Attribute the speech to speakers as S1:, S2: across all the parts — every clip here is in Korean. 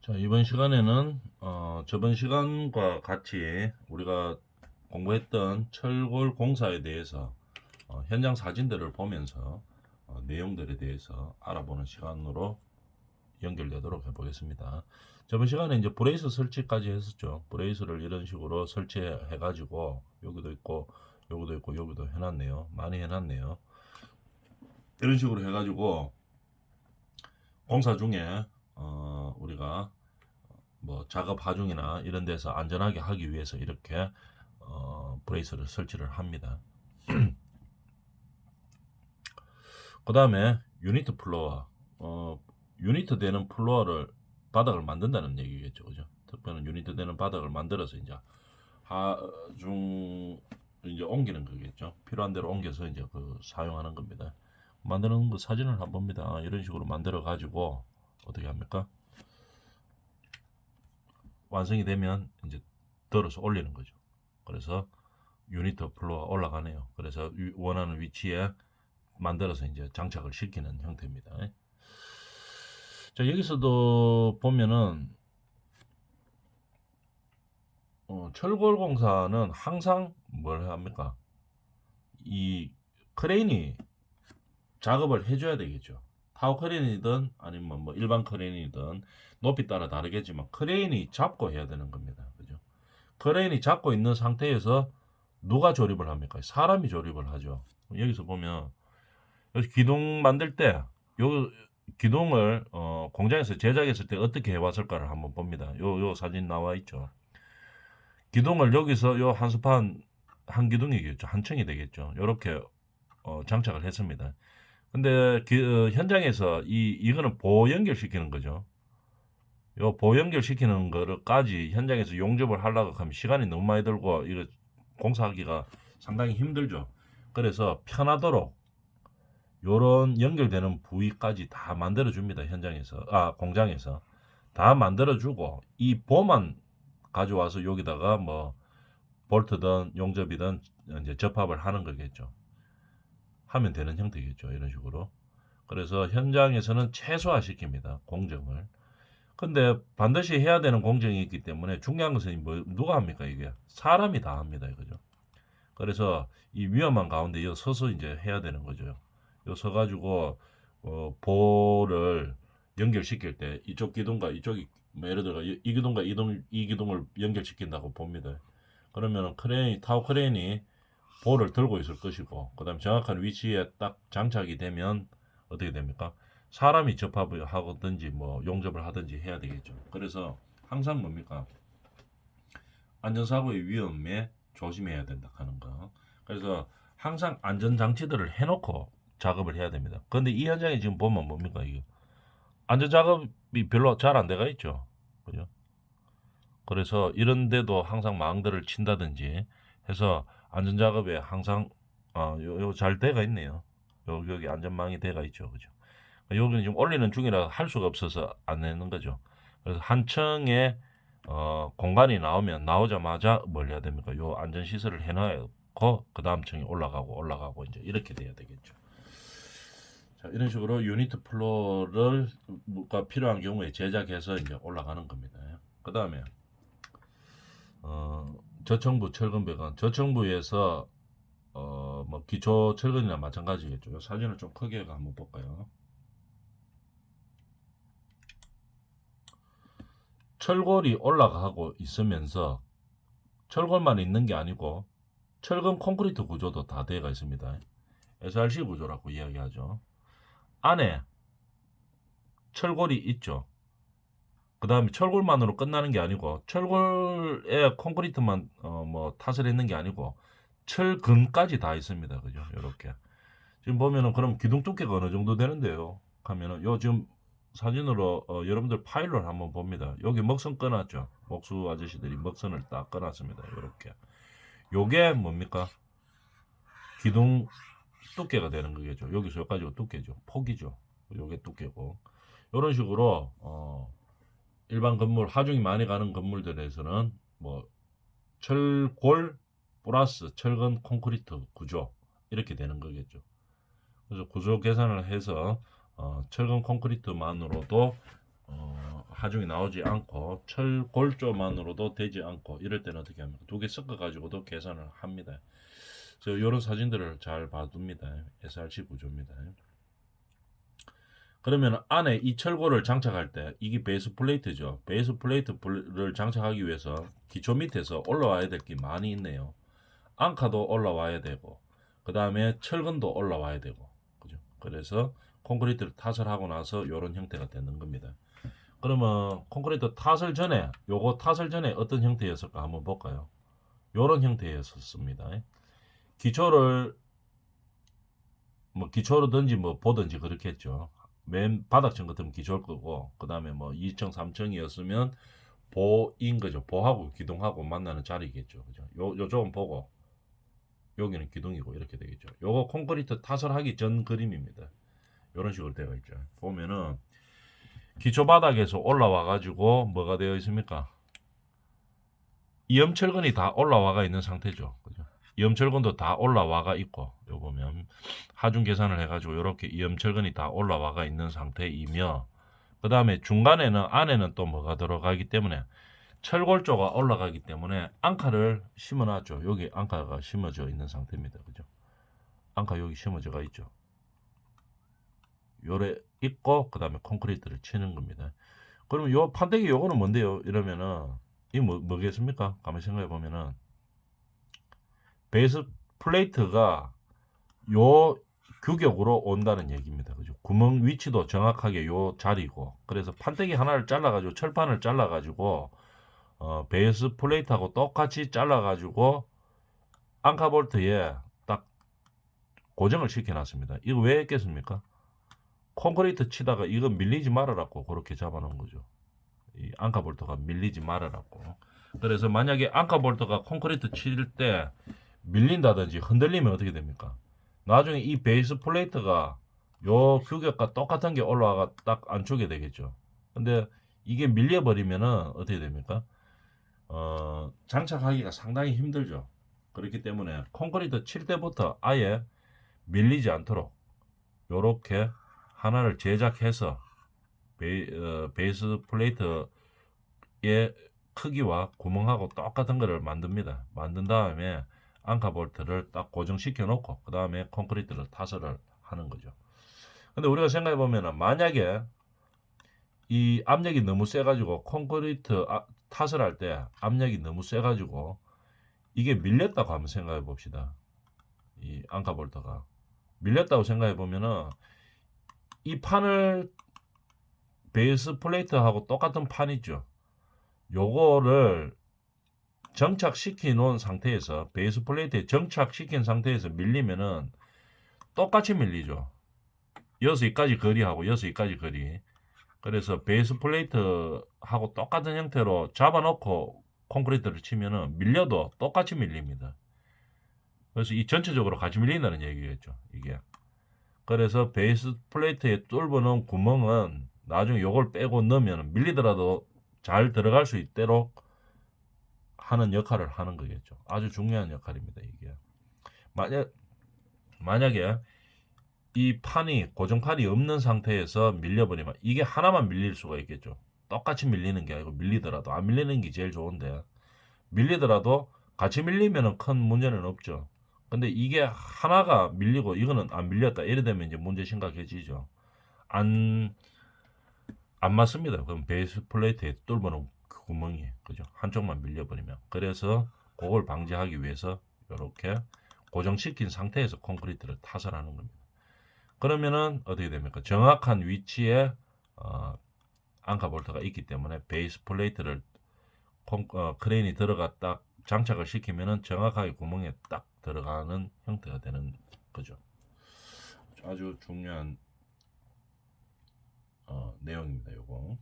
S1: 자, 이번 시간에는 저번 시간과 같이 우리가 공부했던 철골 공사에 대해서 현장 사진들을 보면서 내용들에 대해서 알아보는 시간으로 연결되도록 해보겠습니다. 저번 시간에 이제 브레이스 설치까지 했었죠. 브레이스를 이런 식으로 설치해 가지고 여기도 있고 여기도 있고 여기도 해놨네요. 많이 해놨네요. 이런 식으로 해가지고 공사 중에 우리가 뭐 작업 하중이나 이런 데서 안전하게 하기 위해서 이렇게 브레이스를 설치를 합니다. 그 다음에 유니트 플로어, 유니트 되는 플로어를 바닥을 만든다는 얘기겠죠, 그죠? 특별한 유니트 되는 바닥을 만들어서 이제 하중 이제 옮기는 거겠죠. 필요한 대로 옮겨서 이제 그 사용하는 겁니다. 만드는 그 사진을 한번 봅니다. 이런 식으로 만들어 가지고 어떻게 합니까? 완성이 되면 이제 들어서 올리는 거죠. 그래서 유니트 플로어 올라가네요. 그래서 원하는 위치에 만들어서 이제 장착을 시키는 형태입니다. 자, 여기서도 보면은 철골 공사는 항상 뭘 합니까? 이 크레인이 작업을 해줘야 되겠죠. 타워 크레인이든 아니면 뭐 일반 크레인이든 높이 따라 다르겠지만 크레인이 잡고 해야 되는 겁니다. 그죠? 크레인이 잡고 있는 상태에서 누가 조립을 합니까? 사람이 조립을 하죠. 여기서 보면 여기 기둥 만들 때 요 기둥을 공장에서 제작했을 때 어떻게 해왔을까를 한번 봅니다. 요 사진 나와 있죠. 기둥을 여기서 요 한 스판 한 기둥이겠죠. 한 층이 되겠죠. 이렇게 장착을 했습니다. 근데 현장에서 이거는 보호 연결시키는 거죠. 요 보호 연결시키는 거를까지 현장에서 용접을 하려고 하면 시간이 너무 많이 들고 이거 공사하기가 상당히 힘들죠. 그래서 편하도록 요런 연결되는 부위까지 다 만들어 줍니다. 현장에서 공장에서 다 만들어 주고 이 보만 가져와서 여기다가 뭐 볼트든 용접이든 이제 접합을 하는 거겠죠. 하면 되는 형태겠죠. 이런 식으로. 그래서 현장에서는 최소화시킵니다. 공정을. 근데 반드시 해야 되는 공정이 있기 때문에 중요한 것은 뭐 누가 합니까? 이게 사람이 다 합니다. 이거죠. 그래서 이 위험한 가운데 여 서서 이제 해야 되는 거죠. 여 서가지고 볼을 연결시킬 때 이쪽 기둥과 이쪽이 뭐 예를 들어 이 기둥과 이 기둥을 연결시킨다고 봅니다. 그러면 타워 크레인이 볼을 들고 있을 것이고 그다음 정확한 위치에 딱 장착이 되면 어떻게 됩니까? 사람이 접합을 하든지 뭐 용접을 하든지 해야 되겠죠. 그래서 항상 뭡니까? 안전사고의 위험에 조심해야 된다 하는 거. 그래서 항상 안전장치들을 해놓고 작업을 해야 됩니다. 그런데 이 현장에 지금 보면 뭡니까 이게 안전작업이 별로 잘 안 돼가 있죠. 그죠? 그래서 이런데도 항상 망들을 친다든지 해서 안전작업에 항상 요 잘 돼가 있네요. 여기 안전망이 돼가 있죠. 그죠? 여기는 지금 올리는 중이라 할 수가 없어서 안 내는 거죠. 그래서 한 층에 공간이 나오자마자 뭘 해야 됩니까? 요 안전 시설을 해놔고 그 다음 층에 올라가고 이제 이렇게 돼야 되겠죠. 자, 이런 식으로 유니트 플로어를 필요한 경우에 제작해서 이제 올라가는 겁니다. 그 다음에 저층부 철근 배관, 저층부에서 뭐 기초 철근이나 마찬가지겠죠. 사진을 좀 크게 한번 볼까요? 철골이 올라가고 있으면서 철골만 있는 게 아니고 철근 콘크리트 구조도 다 되어 있습니다. SRC 구조라고 이야기하죠. 안에 철골이 있죠. 그 다음에 철골만으로 끝나는 게 아니고 철골에 콘크리트만 뭐 탓을 했는 게 아니고 철근까지 다 있습니다. 그죠? 이렇게 지금 보면은 그럼 기둥 두께가 어느 정도 되는데요? 하면은 요 지금 사진으로 여러분들 파일을 한번 봅니다. 여기 먹선 꺼놨죠. 목수 아저씨들이 먹선을 딱 꺼놨습니다. 이렇게 요게 뭡니까? 기둥 두께가 되는 거겠죠. 여기서 여기까지가 두께죠. 폭이죠. 요게 두께고 이런 식으로 일반 건물 하중이 많이 가는 건물들에서는 뭐 철골 플러스 철근 콘크리트 구조 이렇게 되는 거겠죠. 그래서 구조 계산을 해서 철근 콘크리트만으로도 하중이 나오지 않고 철골조만으로도 되지 않고 이럴 때는 어떻게 합니까? 두 개 섞어 가지고도 계산을 합니다. 이런 사진들을 잘 봐둡니다. SRC 구조입니다. 그러면 안에 이 철골을 장착할 때 이게 베이스 플레이트죠. 베이스 플레이트를 장착하기 위해서 기초 밑에서 올라와야 될 게 많이 있네요. 앙카도 올라와야 되고 그 다음에 철근도 올라와야 되고 그죠. 그래서 콘크리트를 탓을 하고 나서 이런 형태가 되는 겁니다. 그러면 콘크리트 탓을 전에 요거 탓을 전에 어떤 형태였을까 한번 볼까요? 요런 형태였었습니다. 기초를 뭐 기초로든지 뭐 보든지 그렇겠죠. 맨 바닥층 같으면 기초일 거고 그 다음에 뭐 2층 3층이었으면 보인 거죠. 보하고 기둥하고 만나는 자리겠죠. 그죠. 요쪽은 보고 여기는 기둥이고 이렇게 되겠죠. 요거 콘크리트 탓을 하기 전 그림입니다. 이런 식으로 되어 있죠. 보면은 기초 바닥에서 올라와 가지고 뭐가 되어 있습니까? 이염철근이 다 올라와가 있는 상태죠. 그죠? 이염철근도 다 올라와가 있고 요 보면 하중 계산을 해가지고 이렇게 이염철근이 다 올라와가 있는 상태이며 그 다음에 중간에는 안에는 또 뭐가 들어가기 때문에 철골조가 올라가기 때문에 앙카를 심어놨죠. 여기 앙카가 심어져 있는 상태입니다. 그죠? 앙카 여기 심어져가 있죠. 요래 있고 그 다음에 콘크리트를 치는 겁니다. 그러면 요 판때기 요거는 뭔데요? 이러면은 이 뭐겠습니까? 가만히 생각해 보면은 베이스 플레이트가 요 규격으로 온다는 얘기입니다. 그죠? 구멍 위치도 정확하게 요 자리고 그래서 판때기 하나를 잘라가지고 철판을 잘라가지고 베이스 플레이트하고 똑같이 잘라가지고 앙카볼트에 딱 고정을 시켜놨습니다. 이거 왜 했겠습니까? 콘크리트 치다가 이거 밀리지 말아라고 그렇게 잡아놓은 거죠. 이 앙카볼트가 밀리지 말아라고. 그래서 만약에 앙카볼트가 콘크리트 칠 때 밀린다든지 흔들리면 어떻게 됩니까? 나중에 이 베이스 플레이트가 요 규격과 똑같은 게 올라와가 딱 안쪽에 되겠죠. 근데 이게 밀려버리면은 어떻게 됩니까? 장착하기가 상당히 힘들죠. 그렇기 때문에 콘크리트 칠 때부터 아예 밀리지 않도록 요렇게 하나를 제작해서 베이스 플레이트의 크기와 구멍하고 똑같은 거를 만듭니다. 만든 다음에 앙카 볼트를 딱 고정시켜 놓고 그 다음에 콘크리트를 타설을 하는 거죠. 근데 우리가 생각해 보면은 만약에 이 압력이 너무 세가지고 콘크리트 탓을 할 때 압력이 너무 세가지고 이게 밀렸다고 한번 생각해 봅시다. 이 앙카 볼트가 밀렸다고 생각해 보면은 이 판을 베이스 플레이트하고 똑같은 판 있죠. 요거를 정착시켜 놓은 상태에서 베이스 플레이트에 정착시킨 상태에서 밀리면은 똑같이 밀리죠. 여기까지 거리하고 여기까지 거리. 그래서 베이스 플레이트하고 똑같은 형태로 잡아놓고 콘크리트를 치면은 밀려도 똑같이 밀립니다. 그래서 이 전체적으로 같이 밀린다는 얘기겠죠. 이게. 그래서 베이스 플레이트에 뚫어놓은 구멍은 나중에 요걸 빼고 넣으면 밀리더라도 잘 들어갈 수 있도록 하는 역할을 하는 거겠죠. 아주 중요한 역할입니다. 이게 만약에 이 판이 고정판이 없는 상태에서 밀려버리면 이게 하나만 밀릴 수가 있겠죠. 똑같이 밀리는 게 아니고 밀리더라도 안 밀리는 게 제일 좋은데 밀리더라도 같이 밀리면 큰 문제는 없죠. 근데 이게 하나가 밀리고 이거는 안 밀렸다 이래 되면 이제 문제 심각해지죠. 안 맞습니다. 그럼 베이스 플레이트에 뚫어놓은 그 구멍이 그죠? 한쪽만 밀려버리면 그래서 그걸 방지하기 위해서 이렇게 고정시킨 상태에서 콘크리트를 타설하는 겁니다. 그러면은 어떻게 됩니까? 정확한 위치에 앙카 볼트가 있기 때문에 베이스 플레이트를 크레인이 들어가 딱 장착을 시키면은 정확하게 구멍에 딱 들어가는 형태가 되는 거죠. 아주 중요한 내용입니다. 요거.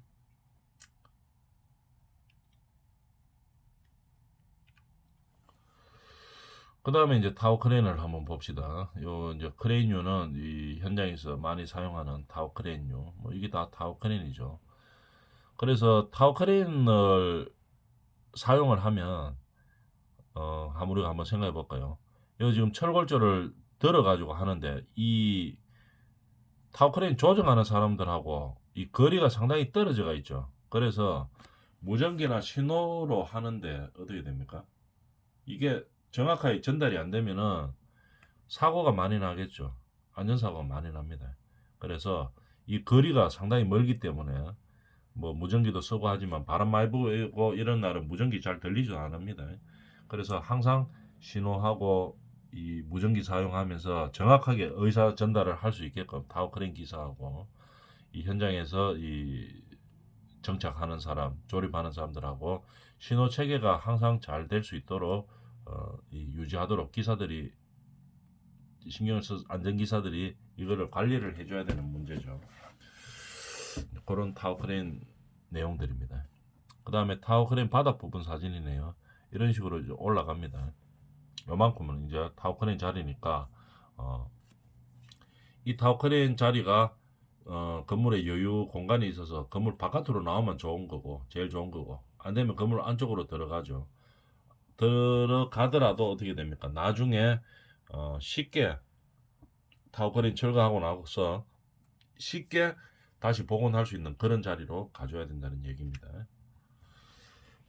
S1: 그 다음에 이제 타워 크레인을 한번 봅시다. 요 이제 크레인류는 이 현장에서 많이 사용하는 타워 크레인류. 뭐 이게 다 타워 크레인이죠. 그래서 타워 크레인을 사용을 하면 우리가 한번 생각해 볼까요? 여기 지금 철골조를 들어 가지고 하는데 이 타워 크레인 조정하는 사람들하고 이 거리가 상당히 떨어져가 있죠. 그래서 무전기나 신호로 하는데 어떻게 됩니까? 이게 정확하게 전달이 안 되면은 사고가 많이 나겠죠. 안전사고가 많이 납니다. 그래서 이 거리가 상당히 멀기 때문에 뭐 무전기도 쓰고 하지만 바람 많이 불고 이런 날은 무전기 잘 들리지도 않습니다. 그래서 항상 신호하고 이 무전기 사용하면서 정확하게 의사 전달을 할 수 있게끔 타워크레인 기사하고 이 현장에서 이 정착하는 사람, 조립하는 사람들하고 신호 체계가 항상 잘 될 수 있도록 유지하도록 기사들이 신경을 써 안전기사들이 이거를 관리를 해줘야 되는 문제죠. 그런 타워크레인 내용들입니다. 그 다음에 타워크레인 바닥 부분 사진이네요. 이런 식으로 이제 올라갑니다. 요만큼은 이제 타워크레인 자리니까 이 타워크레인 자리가 건물에 여유 공간이 있어서 건물 바깥으로 나오면 좋은 거고 제일 좋은 거고 안 되면 건물 안쪽으로 들어가죠. 들어가더라도 어떻게 됩니까? 나중에 쉽게 타워크레인 철거하고 나서 쉽게 다시 복원할 수 있는 그런 자리로 가져야 된다는 얘기입니다.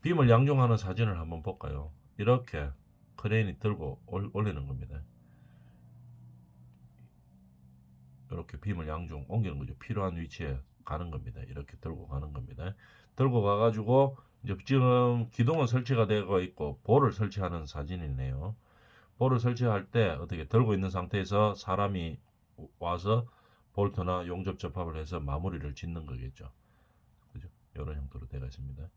S1: 빔을 양중하는 사진을 한번 볼까요? 이렇게 크레인이 들고 올리는 겁니다. 이렇게 빔을 양중 옮기는 거죠. 필요한 위치에 가는 겁니다. 이렇게 들고 가는 겁니다. 들고 가가지고 이제 지금 기둥은 설치가 되고 있고 볼을 설치하는 사진이네요. 볼을 설치할 때 어떻게 들고 있는 상태에서 사람이 와서 볼트나 용접 접합을 해서 마무리를 짓는 거겠죠. 그죠? 이런 형태로 되어 있습니다.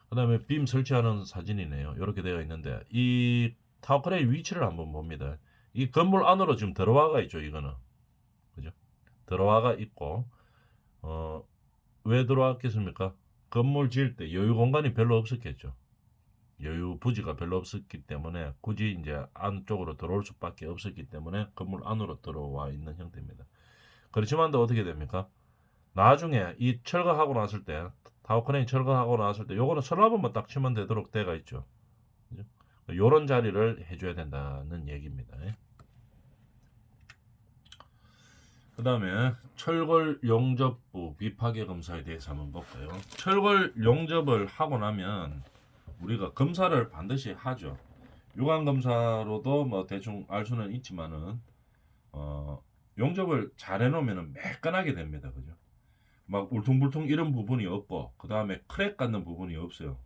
S1: 그 다음에 빔 설치하는 사진이네요. 이렇게 되어 있는데 이 타워크레인 위치를 한번 봅니다. 이 건물 안으로 지금 들어와가 있죠. 이거는 그죠? 들어와가 있고 왜 들어왔겠습니까? 건물 지을 때 여유 공간이 별로 없었겠죠. 여유 부지가 별로 없었기 때문에 굳이 이제 안쪽으로 들어올 수밖에 없었기 때문에 건물 안으로 들어와 있는 형태입니다. 그렇지만 또 어떻게 됩니까? 나중에 이 철거하고 났을 때 타워크레인 철거하고 났을 때 요거는 슬라브만 딱 치면 되도록 돼가 있죠. 그죠? 요런 자리를 해줘야 된다는 얘기입니다. 그 다음에 철골 용접부 비파괴 검사에 대해서 한번 볼까요? 철골 용접을 하고 나면 우리가 검사를 반드시 하죠. 육안 검사로도 뭐 대충 알 수는 있지만은 용접을 잘 해놓으면 매끈하게 됩니다. 그죠? 막 울퉁불퉁 이런 부분이 없고 그 다음에 크랙 같는 부분이 없어요.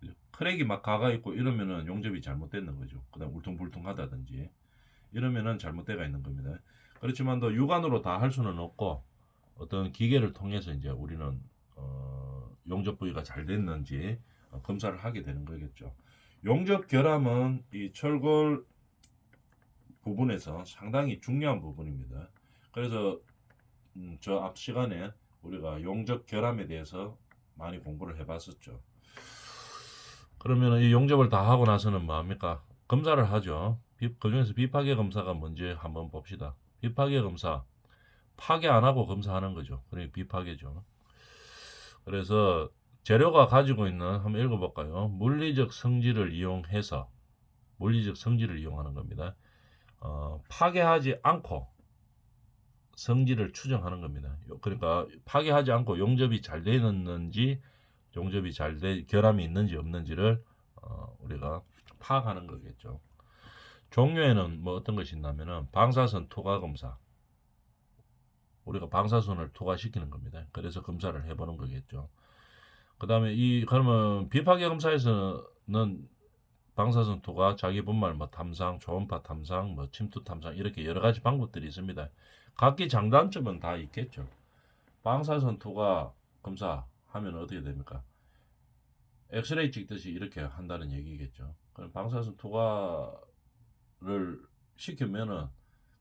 S1: 그죠? 크랙이 막 가가 있고 이러면은 용접이 잘못됐는 거죠. 그 다음 울퉁불퉁하다든지 이러면은 잘못되어 있는 겁니다. 그렇지만 또 육안으로 다 할 수는 없고 어떤 기계를 통해서 이제 우리는 용접 부위가 잘 됐는지 검사를 하게 되는 거겠죠. 용접 결함은 이 철골 부분에서 상당히 중요한 부분입니다. 그래서 저 앞 시간에 우리가 용접 결함에 대해서 많이 공부를 해봤었죠. 그러면 이 용접을 다 하고 나서는 뭐합니까? 검사를 하죠. 그중에서 비파괴 검사가 뭔지 한번 봅시다. 비파괴 검사, 파괴 안 하고 검사하는 거죠. 그러니까 비파괴죠. 그래서 재료가 가지고 있는 한번 읽어볼까요? 물리적 성질을 이용해서 물리적 성질을 이용하는 겁니다. 파괴하지 않고 성질을 추정하는 겁니다. 그러니까 파괴하지 않고 용접이 잘 되었는지 용접이 결함이 있는지 없는지를 우리가 파악하는 거겠죠. 종류에는 뭐 어떤 것이 있냐면은 방사선 투과 검사. 우리가 방사선을 투과시키는 겁니다. 그래서 검사를 해보는 거겠죠. 그 다음에 그러면 비파괴 검사에서는 방사선 투과, 자기 분말 뭐 탐상, 초음파 탐상, 뭐 침투 탐상 이렇게 여러 가지 방법들이 있습니다. 각기 장단점은 다 있겠죠. 방사선 투과 검사 하면 어떻게 됩니까? 엑스레이 찍듯이 이렇게 한다는 얘기겠죠. 그럼 방사선 투과를 시키면은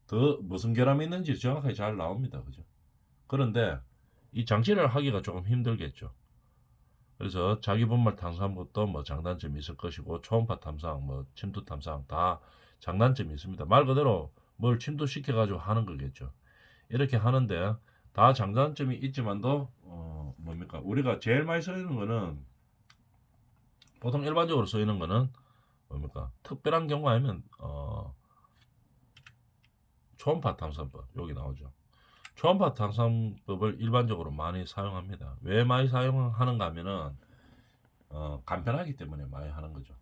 S1: 더 무슨 결함이 있는지 정확하게 잘 나옵니다. 그죠? 그런데 이 장치를 하기가 조금 힘들겠죠. 그래서 자기 분말 탐사부터 뭐 장단점이 있을 것이고 초음파 탐상, 뭐 침투 탐상 다 장단점이 있습니다. 말 그대로 뭘 침투시켜 가지고 하는 거겠죠. 이렇게 하는데 다 장단점이 있지만도 뭡니까? 우리가 제일 많이 쓰이는 거는 보통 일반적으로 쓰이는 거는 뭡니까? 특별한 경우 아니면 초음파 탐사법 여기 나오죠. 초음파 탐사법을 일반적으로 많이 사용합니다. 왜 많이 사용하는가 하면은 간편하기 때문에 많이 하는 거죠.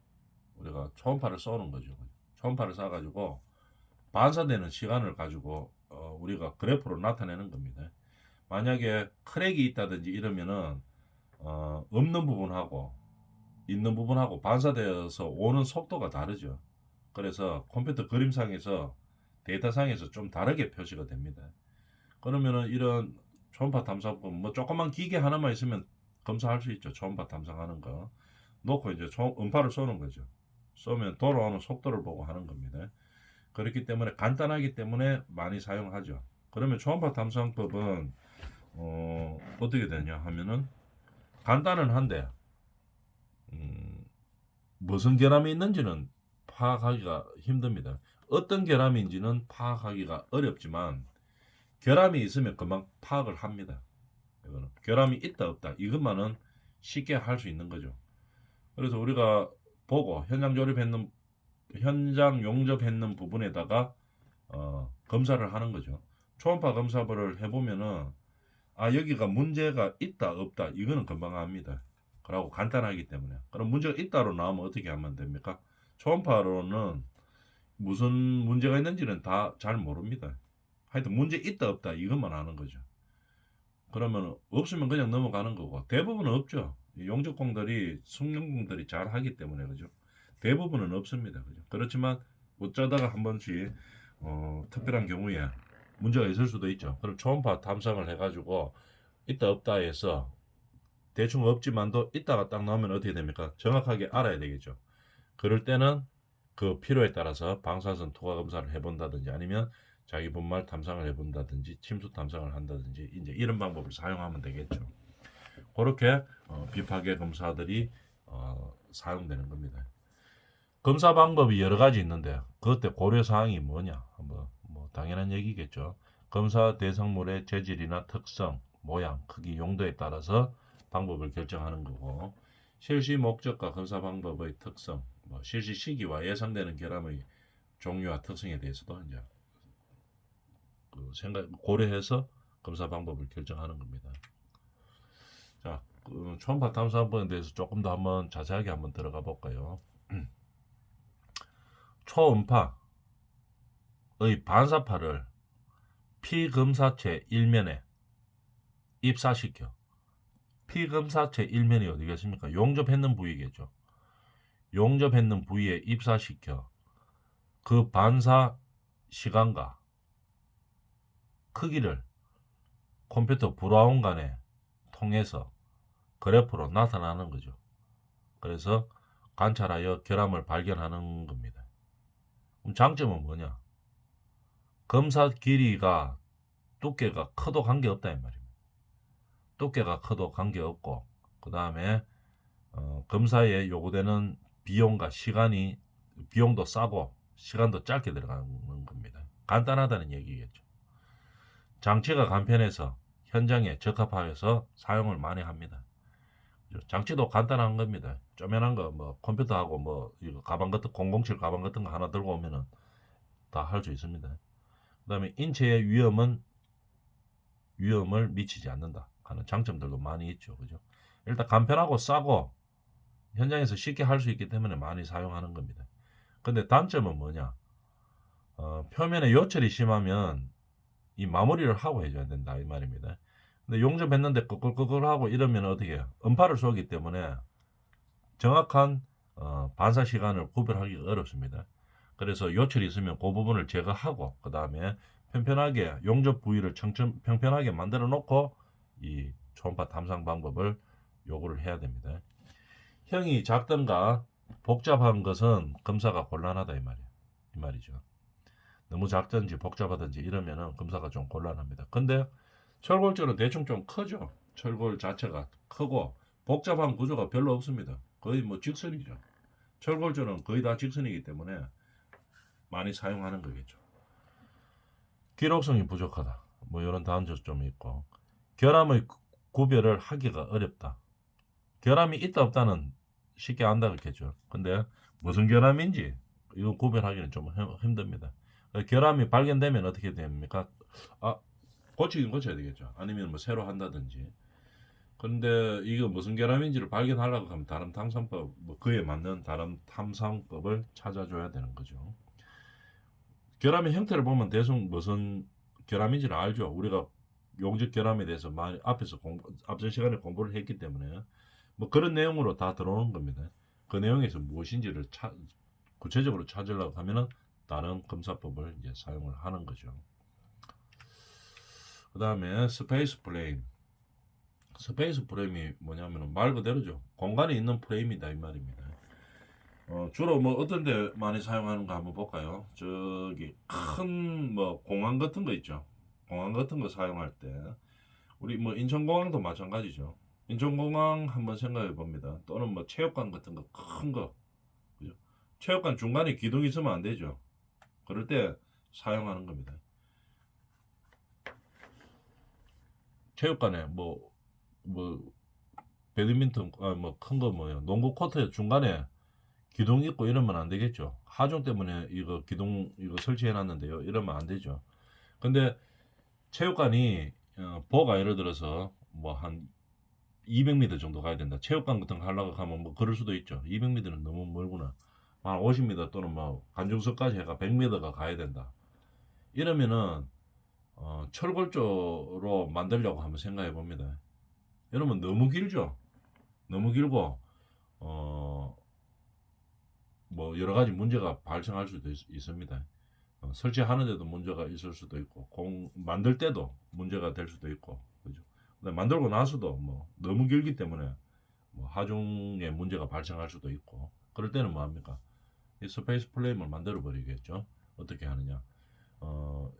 S1: 우리가 초음파를 쏘는 거죠. 초음파를 쏴가지고 반사되는 시간을 가지고 우리가 그래프로 나타내는 겁니다. 만약에 크랙이 있다든지 이러면은 없는 부분하고 있는 부분하고 반사되어서 오는 속도가 다르죠. 그래서 컴퓨터 그림상에서 데이터상에서 좀 다르게 표시가 됩니다. 그러면은 이런 초음파 탐사법 뭐 조그만 기계 하나만 있으면 검사할 수 있죠. 초음파 탐사하는 거 놓고 이제 음파를 쏘는 거죠. 쏘면 돌아오는 속도를 보고 하는 겁니다. 그렇기 때문에 간단하기 때문에 많이 사용하죠. 그러면 초음파 탐사법은 어떻게 되냐 하면은 간단은 한데 무슨 결함이 있는지는 파악하기가 힘듭니다. 어떤 결함인지는 파악하기가 어렵지만 결함이 있으면 금방 파악을 합니다. 이거는 결함이 있다 없다 이것만은 쉽게 할 수 있는 거죠. 그래서 우리가 보고 현장 용접했는 부분에다가 검사를 하는 거죠. 초음파 검사를 해보면은 여기가 문제가 있다 없다 이거는 금방 압니다. 그러고 간단하기 때문에. 그럼 문제가 있다로 나오면 어떻게 하면 됩니까? 초음파로는 무슨 문제가 있는지는 다 잘 모릅니다. 하여튼 문제 있다 없다 이것만 아는 거죠. 그러면 없으면 그냥 넘어가는 거고 대부분은 없죠. 용접공들이 숙련공들이 잘 하기 때문에 그죠. 대부분은 없습니다. 그죠. 그렇지만 어쩌다가 한 번씩 특별한 경우에 문제가 있을 수도 있죠. 그럼 초음파 탐상을 해가지고 있다 없다 해서 대충 없지만도 있다가 딱 나오면 어떻게 됩니까? 정확하게 알아야 되겠죠. 그럴 때는 그 필요에 따라서 방사선 투과 검사를 해본다든지 아니면 자기 분말 탐상을 해본다든지 침수 탐상을 한다든지 이제 이런 방법을 사용하면 되겠죠. 그렇게 비파괴 검사들이 사용되는 겁니다. 검사 방법이 여러 가지 있는데 그때 고려 사항이 뭐냐? 뭐 당연한 얘기겠죠. 검사 대상물의 재질이나 특성, 모양, 크기, 용도에 따라서 방법을 결정하는 거고 실시 목적과 검사 방법의 특성, 뭐 실시 시기와 예상되는 결함의 종류와 특성에 대해서도 이제 고려해서 검사 방법을 결정하는 겁니다. 자, 초음파 탐사법에 대해서 조금 더 한번 자세하게 한번 들어가 볼까요? 초음파의 반사파를 피검사체 일면에 입사시켜 피검사체 일면이 어디겠습니까? 용접했는 부위겠죠. 용접했는 부위에 입사시켜 그 반사 시간과 크기를 컴퓨터 브라운관에 통해서 그래프로 나타나는 거죠. 그래서 관찰하여 결함을 발견하는 겁니다. 그럼 장점은 뭐냐? 검사 길이가 두께가 커도 관계없다 이 말입니다. 두께가 커도 관계없고 그 다음에 검사에 요구되는 비용과 시간이 비용도 싸고 시간도 짧게 들어가는 겁니다. 간단하다는 얘기겠죠. 장치가 간편해서 현장에 적합하여서 사용을 많이 합니다. 장치도 간단한 겁니다. 쪼매난 거 뭐 컴퓨터하고 뭐 이거 가방 같은 007 가방 같은 거 하나 들고 오면은 다 할 수 있습니다. 그다음에 인체의 위험을 미치지 않는다 하는 장점들도 많이 있죠. 그죠? 일단 간편하고 싸고 현장에서 쉽게 할 수 있기 때문에 많이 사용하는 겁니다. 근데 단점은 뭐냐? 표면에 요철이 심하면 이 마무리를 하고 해줘야 된다 이 말입니다. 근데 용접했는데 끄끌끄끌하고 이러면 어떻게 해요? 음파를 쏘기 때문에 정확한 반사 시간을 구별하기가 어렵습니다. 그래서 요철이 있으면 그 부분을 제거하고 그 다음에 편편하게 용접 부위를 평평하게 만들어 놓고 이 초음파 탐상 방법을 요구를 해야 됩니다. 형이 작던가 복잡한 것은 검사가 곤란하다 이 말이죠. 너무 작든지 복잡하든지 이러면은 검사가 좀 곤란합니다. 근데 철골조는 대충 좀 크죠. 철골 자체가 크고 복잡한 구조가 별로 없습니다. 거의 뭐 직선이죠. 철골조는 거의 다 직선이기 때문에 많이 사용하는 거겠죠. 기록성이 부족하다. 뭐 이런 단점이 있고 결함의 구별을 하기가 어렵다. 결함이 있다 없다는 쉽게 안다겠죠. 근데 무슨 결함인지 이거 구별하기는 좀 힘듭니다. 결함이 발견되면 어떻게 됩니까? 고치긴 고쳐야 되겠죠. 아니면 뭐 새로 한다든지. 그런데 이거 무슨 결함인지를 발견하려고 하면 다른 탐사법, 뭐 그에 맞는 다른 탐사법을 찾아줘야 되는 거죠. 결함의 형태를 보면 대충 무슨 결함인지는 알죠. 우리가 용적 결함에 대해서 많이 앞선 시간에 공부를 했기 때문에 뭐 그런 내용으로 다 들어오는 겁니다. 그 내용에서 무엇인지를 구체적으로 찾으려고 하면은 다른 검사법을 이제 사용을 하는 거죠. 그 다음에 스페이스 프레임. 스페이스 프레임이 뭐냐면 말 그대로죠. 공간에 있는 프레임이다 이 말입니다. 주로 뭐 어떤 데 많이 사용하는가 한번 볼까요? 저기 큰 뭐 공항 같은 거 있죠. 공항 같은 거 사용할 때 우리 뭐 인천공항도 마찬가지죠. 인천공항 한번 생각해 봅니다. 또는 뭐 체육관 같은 거 큰 거, 그죠? 체육관 중간에 기둥이 있으면 안 되죠. 그럴 때 사용하는 겁니다. 체육관에 뭐 배드민턴 뭐 큰 거 뭐요 농구 코트 중간에 기둥 있고 이러면 안 되겠죠. 하중 때문에 이거 기둥 이거 설치해 놨는데요. 이러면 안 되죠. 근데 체육관이 보가 예를 들어서 뭐 한 200m 정도 가야 된다. 체육관 같은 거 하려고 하면 뭐 그럴 수도 있죠. 200m는 너무 멀구나. 한 50m 또는 뭐 관중석까지 해가 100m가 가야 된다. 이러면은 철골조로 만들려고 한번 생각해 봅니다. 여러분 너무 길죠. 너무 길고 어, 뭐 여러 가지 문제가 발생할 수도 있습니다. 설치하는데도 문제가 있을 수도 있고 만들 때도 문제가 될 수도 있고 그죠. 근데 만들고 나서도 뭐 너무 길기 때문에 뭐 하중에 문제가 발생할 수도 있고 그럴 때는 뭐 합니까? 이 스페이스 플레임을 만들어 버리겠죠. 어떻게 하느냐?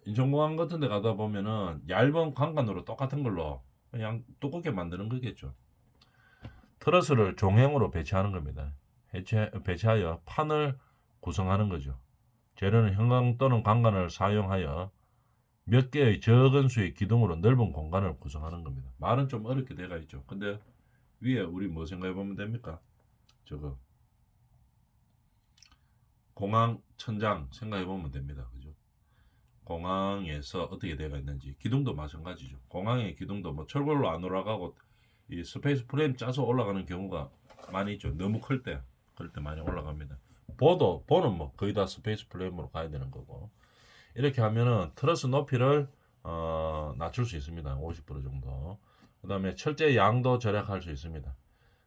S1: 인천공항 같은 데 가다 보면은 얇은 관관으로 똑같은 걸로 그냥 두껍게 만드는 거겠죠. 트러스를 종형으로 배치하는 겁니다. 배치하여 판을 구성하는 거죠. 재료는 형광 또는 강간을 사용하여 몇 개의 적은 수의 기둥으로 넓은 공간을 구성하는 겁니다. 말은 좀 어렵게 돼가 있죠. 근데 위에 우리 뭐 생각해 보면 됩니까? 저거 공항 천장 생각해 보면 됩니다. 그죠? 공항에서 어떻게 되어 있는지 기둥도 마찬가지죠. 공항의 기둥도 뭐 철골로 안 올라가고 이 스페이스 프레임 짜서 올라가는 경우가 많이 있죠. 너무 클 때, 그럴 때 많이 올라갑니다. 보는 뭐 거의 다 스페이스 프레임으로 가야 되는 거고 이렇게 하면은 트러스 높이를 낮출 수 있습니다. 50% 정도. 그 다음에 철제 양도 절약할 수 있습니다.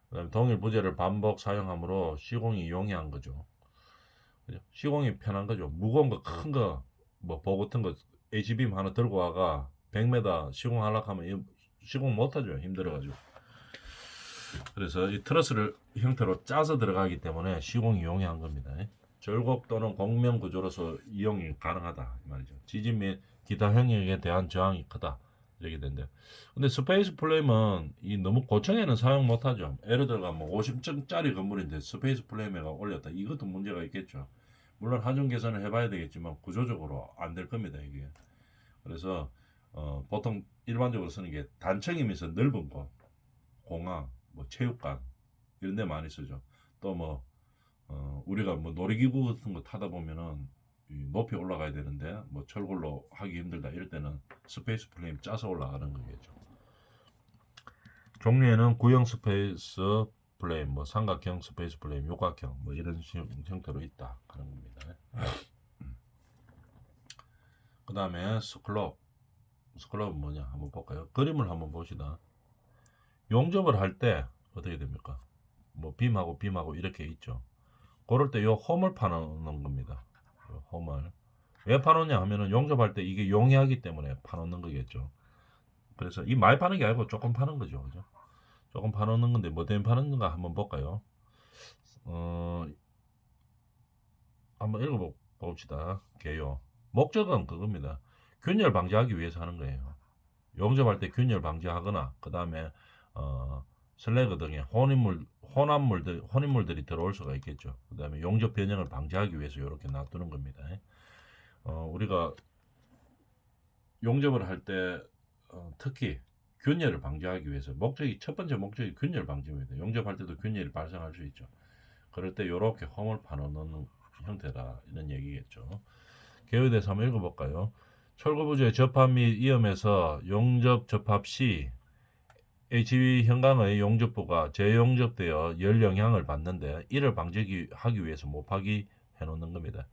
S1: 그 다음에 동일 부재를 반복 사용하므로 시공이 용이한 거죠. 그죠? 시공이 편한 거죠. 무거운 거, 큰 거, 뭐, 보 같은 거, H빔 하나 들고 와가 100m 시공하려고 하면 시공 못하죠. 힘들어가지고. 그래서 이 트러스를 형태로 짜서 들어가기 때문에 시공이 용이한 겁니다. 절곡 또는 곡면 구조로서 이용이 가능하다 이 말이죠. 지진 및 기타 형역에 대한 저항이 크다 이렇게 된대. 근데 스페이스 플레임은 이 너무 고층에는 사용 못하죠. 예를 들어 뭐 50층짜리 건물인데 스페이스 플레임에가 올렸다. 이것도 문제가 있겠죠. 물론 하중 개선을 해봐야 되겠지만 구조적으로 안 될 겁니다 이게. 그래서 보통 일반적으로 쓰는 게 단층이면서 넓은 곳, 공항, 뭐 체육관 이런 데 많이 쓰죠. 또 뭐 우리가 뭐 놀이기구 같은 거 타다 보면은 높이 올라가야 되는데 뭐 철골로 하기 힘들다 이럴 때는 스페이스 플레임 짜서 올라가는 거겠죠. 종류에는 구형 스페이스 플레임, 뭐 삼각형 스페이스 플레임, 육각형 뭐 이런 형태로 있다 하는 겁니다. 그 다음에 스클럽은 뭐냐 한번 볼까요? 그림을 한번 봅시다. 용접을 할 때 어떻게 됩니까? 뭐 빔하고 이렇게 있죠. 그럴 때 요 홈을 파놓는 겁니다. 홈을 왜 파놓냐 하면은 용접할 때 이게 용이하기 때문에 파놓는 거겠죠. 그래서 이 많이 파는 게 아니고 조금 파는 거죠, 그죠? 조금 파놓는 건데 뭐 때문에 파는가 한번 볼까요? 한번 읽어봅시다. 개요. 목적은 그겁니다. 균열 방지하기 위해서 하는 거예요. 용접할 때 균열 방지하거나 그 다음에 슬래그 등의 혼인물들이 들어올 수가 있겠죠. 그 다음에 용접 변형을 방지하기 위해서 이렇게 놔두는 겁니다. 우리가 용접을 할 때 특히 균열을 방지하기 위해서 첫 번째 목적이 균열 방지입니다. 용접할 때도 균열이 발생할 수 있죠. 그럴 때 이렇게 홈을 파놓는 형태다 이런 얘기겠죠. 개요에 대해서 한번 읽어볼까요? 철거부지의 접합 및 이음에서 용접 접합 시 HV 현강의 용접부가 재용접되어 열 영향을 받는데 이를 방지하기 위해서 못하기 해놓는 겁니다.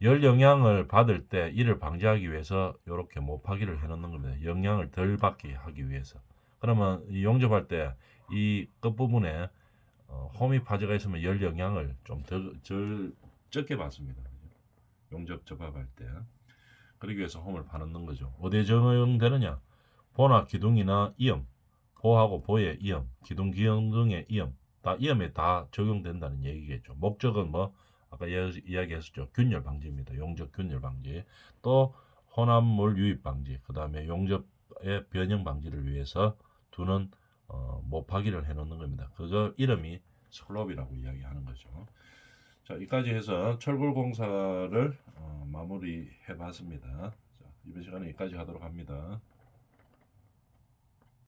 S1: 열 영향을 받을 때 이를 방지하기 위해서 이렇게 못하기를 해놓는 겁니다. 영향을 덜 받게 하기 위해서. 그러면 이 용접할 때 이 끝부분에 홈이 파져가 있으면 열 영향을 좀 덜 적게 받습니다. 용접 접합할 때. 그러기 위해서 홈을 파놓는 거죠. 어디에 적용되느냐? 보나 기둥이나 이음, 보하고 보의 이음, 기둥 기둥의 이음, 다 이음에 다 적용된다는 얘기겠죠. 목적은 뭐 아까 이야기했었죠. 균열 방지입니다. 용접 균열 방지. 또 혼합물 유입 방지. 그 다음에 용접의 변형 방지를 위해서 두는 못파기를 해놓는 겁니다. 그거 이름이 슬롭이라고 이야기하는 거죠. 자, 여기까지 해서 철골공사를 마무리해 봤습니다. 자, 이번 시간에 여기까지 하도록 합니다.